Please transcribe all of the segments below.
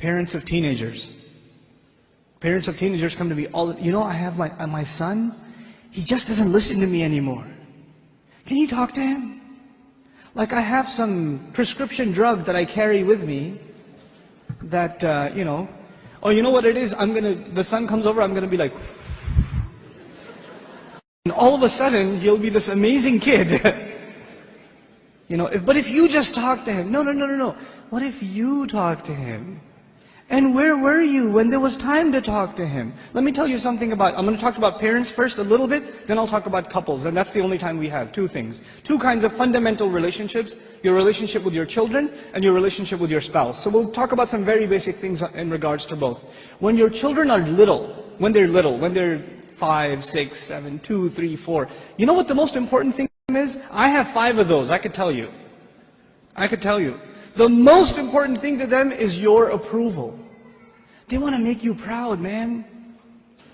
Parents of teenagers. Parents of teenagers come to me all the time. You know, I have my son, he just doesn't listen to me anymore. Can you talk to him? Like I have some prescription drug that I carry with me that, oh, you know what it is? The son comes over, I'm gonna be like, and all of a sudden, he'll be this amazing kid. But if you just talk to him, no. What if you talk to him? And where were you when there was time to talk to him? Let me tell you something I'm going to talk about parents first a little bit, then I'll talk about couples, and that's the only time we have. Two things. Two kinds of fundamental relationships, your relationship with your children and your relationship with your spouse. So we'll talk about some very basic things in regards to both. When your children are little, when they're 5, 6, 7, 2, 3, 4, you know what the most important thing is? I have 5 of those, I could tell you. The most important thing to them is your approval. They want to make you proud, man.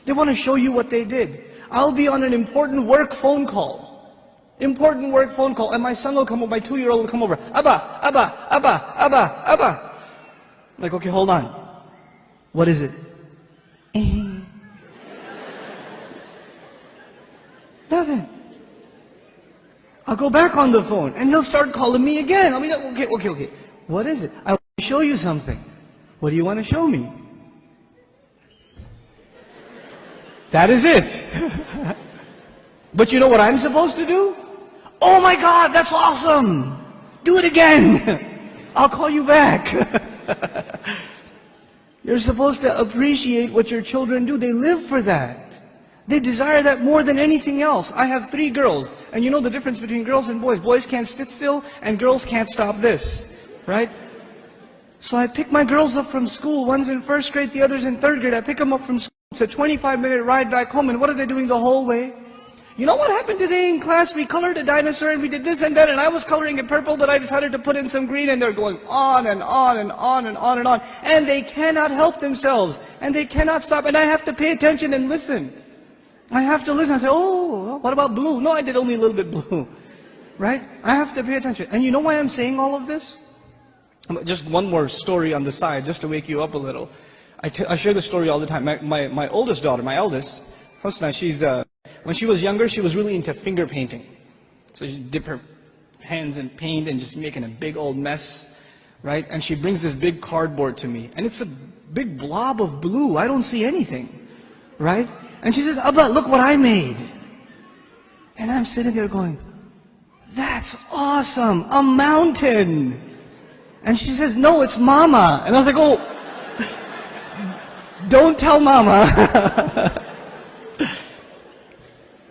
They want to show you what they did. I'll be on an important work phone call. And my son will come over, my 2-year-old will come over. Abba. I'm like, okay, hold on. What is it? Nothing. I'll go back on the phone and he'll start calling me again. I'll be like, okay. What is it? I want to show you something. What do you want to show me? That is it. But you know what I'm supposed to do? Oh my God, that's awesome. Do it again. I'll call you back. You're supposed to appreciate what your children do. They live for that. They desire that more than anything else. I have 3 girls, and you know the difference between girls and boys. Boys can't sit still, and girls can't stop this, right? So I pick my girls up from school. One's in 1st grade, the other's in 3rd grade. I pick them up from school. It's a 25-minute ride back home, and what are they doing the whole way? You know what happened today in class? We colored a dinosaur, and we did this and that, and I was coloring it purple, but I decided to put in some green, and they're going on and on and on and on and on. And they cannot help themselves, and they cannot stop, and I have to pay attention and listen. I have to listen and say, oh, what about blue? No, I did only a little bit blue, right? I have to pay attention. And you know why I'm saying all of this? Just one more story on the side, just to wake you up a little. I share this story all the time. My oldest daughter, my eldest, Husna, when she was younger, she was really into finger painting. So she'd dip her hands in paint and just making a big old mess, right? And she brings this big cardboard to me. And it's a big blob of blue. I don't see anything, right? And she says, Abba, look what I made. And I'm sitting there going, that's awesome, a mountain. And she says, no, it's Mama. And I was like, oh, don't tell Mama.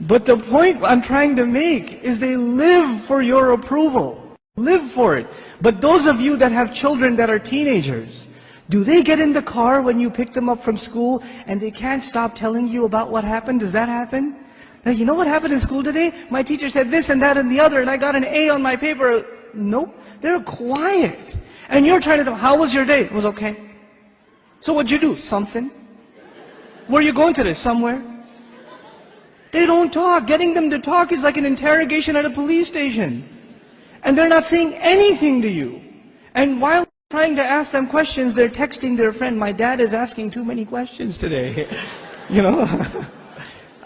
But the point I'm trying to make is they live for your approval. Live for it. But those of you that have children that are teenagers, do they get in the car when you pick them up from school and they can't stop telling you about what happened? Does that happen? Now, you know what happened in school today? My teacher said this and that and the other, and I got an A on my paper. Nope. They're quiet. And you're trying to know, how was your day? It was okay. So what'd you do? Something. Where are you going today? Somewhere. They don't talk. Getting them to talk is like an interrogation at a police station. And they're not saying anything to you. And while trying to ask them questions, they're texting their friend, my dad is asking too many questions today. You know,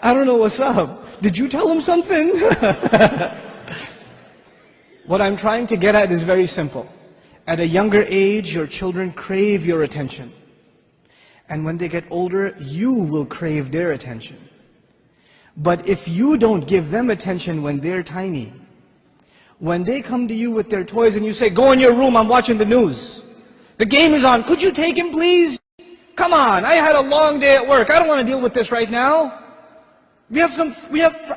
I don't know what's up. Did you tell him something? What I'm trying to get at is very simple. At a younger age, your children crave your attention. And when they get older, you will crave their attention. But if you don't give them attention when they're tiny, when they come to you with their toys and you say, go in your room, I'm watching the news. The game is on, could you take him please? Come on, I had a long day at work. I don't want to deal with this right now. I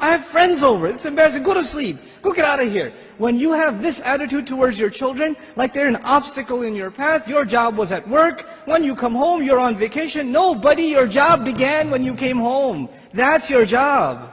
have friends over. It's embarrassing. Go to sleep. Go get out of here. When you have this attitude towards your children, like they're an obstacle in your path, your job was at work. When you come home, you're on vacation. No, buddy, your job began when you came home. That's your job.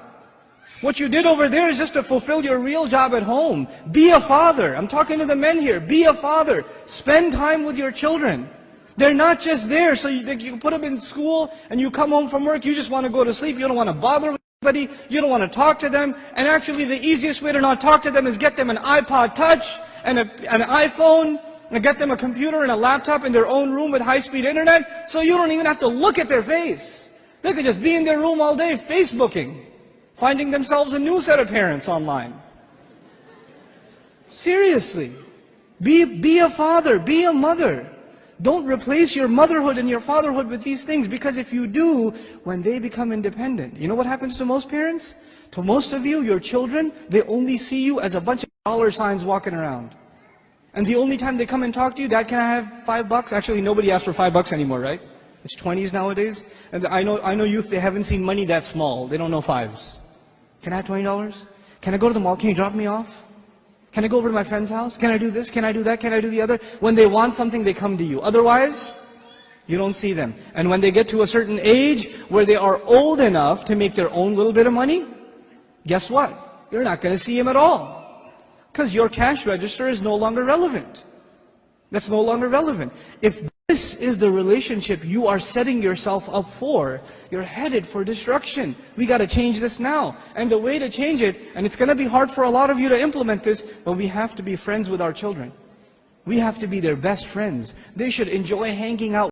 What you did over there is just to fulfill your real job at home. Be a father. I'm talking to the men here. Be a father. Spend time with your children. They're not just there so you put them in school and you come home from work, you just want to go to sleep. You don't want to bother with anybody. You don't want to talk to them. And actually the easiest way to not talk to them is get them an iPod Touch and an iPhone and get them a computer and a laptop in their own room with high-speed internet, so you don't even have to look at their face. They could just be in their room all day, Facebooking, finding themselves a new set of parents online. Seriously. Be a father, be a mother. Don't replace your motherhood and your fatherhood with these things, because if you do, when they become independent, you know what happens to most parents? To most of you, your children, they only see you as a bunch of dollar signs walking around. And the only time they come and talk to you, Dad, can I have $5? Actually, nobody asks for $5 anymore, right? It's 20s nowadays. And I know youth, they haven't seen money that small. They don't know fives. Can I have $20? Can I go to the mall? Can you drop me off? Can I go over to my friend's house? Can I do this? Can I do that? Can I do the other? When they want something, they come to you. Otherwise, you don't see them. And when they get to a certain age where they are old enough to make their own little bit of money, guess what? You're not going to see them at all. Because your cash register is no longer relevant. That's no longer relevant. If this is the relationship you are setting yourself up for, you're headed for destruction. We got to change this now. And the way to change it, and it's going to be hard for a lot of you to implement this, but we have to be friends with our children. We have to be their best friends. They should enjoy hanging out